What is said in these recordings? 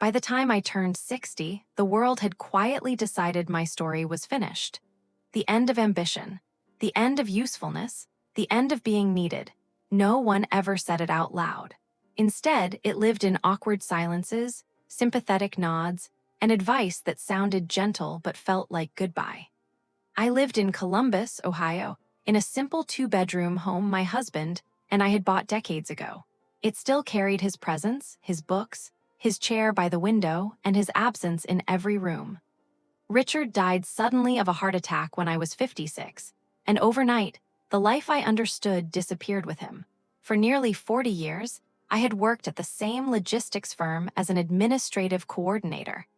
By the time I turned 60, the world had quietly decided my story was finished. The end of ambition, the end of usefulness, the end of being needed. No one ever said it out loud. Instead, it lived in awkward silences, sympathetic nods, and advice that sounded gentle but felt like goodbye. I lived in Columbus, Ohio, in a simple two-bedroom home my husband and I had bought decades ago. It still carried his presence, his books, his chair by the window, and his absence in every room. Richard died suddenly of a heart attack when I was 56, and overnight, the life I understood disappeared with him. For nearly 40 years, I had worked at the same logistics firm as an administrative coordinator.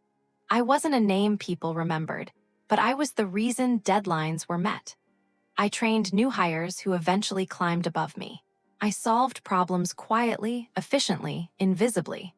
I wasn't a name people remembered, but I was the reason deadlines were met. I trained new hires who eventually climbed above me. I solved problems quietly, efficiently, invisibly.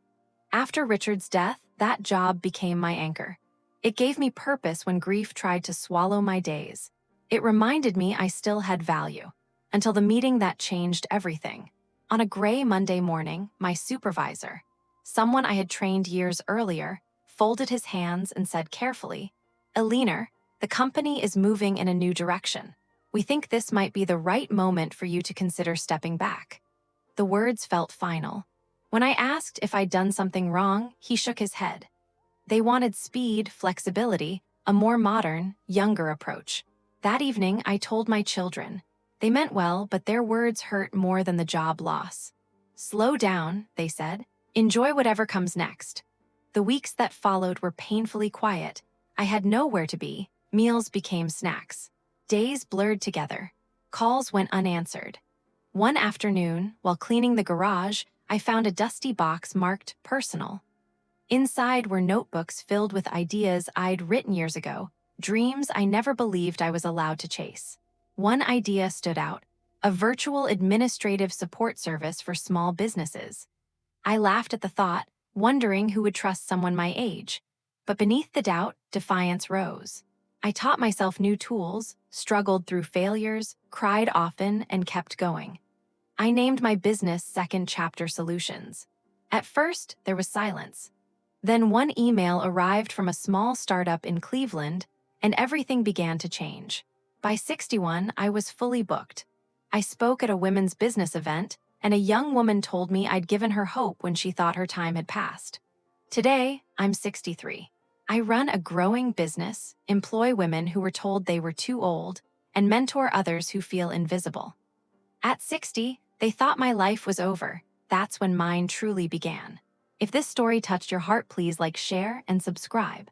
After Richard's death, that job became my anchor. It gave me purpose when grief tried to swallow my days. It reminded me I still had value, until the meeting that changed everything. On a gray Monday morning, my supervisor, someone I had trained years earlier, folded his hands and said carefully, "Eleanor, the company is moving in a new direction. We think this might be the right moment for you to consider stepping back." The words felt final. When I asked if I'd done something wrong, he shook his head. They wanted speed, flexibility, a more modern, younger approach. That evening, I told my children. They meant well, but their words hurt more than the job loss. "Slow down," they said. "Enjoy whatever comes next." The weeks that followed were painfully quiet. I had nowhere to be. Meals became snacks. Days blurred together. Calls went unanswered. One afternoon, while cleaning the garage, I found a dusty box marked personal. Inside were notebooks filled with ideas I'd written years ago, dreams I never believed I was allowed to chase. One idea stood out: a virtual administrative support service for small businesses. I laughed at the thought, wondering who would trust someone my age. But beneath the doubt, defiance rose. I taught myself new tools, struggled through failures, cried often, and kept going. I named my business Second Chapter Solutions. At first, there was silence. Then one email arrived from a small startup in Cleveland, and everything began to change. By 61, I was fully booked. I spoke at a women's business event, and a young woman told me I'd given her hope when she thought her time had passed. Today, I'm 63. I run a growing business, employ women who were told they were too old, and mentor others who feel invisible. At 60, they thought my life was over. That's when mine truly began. If this story touched your heart, please like, share, and subscribe.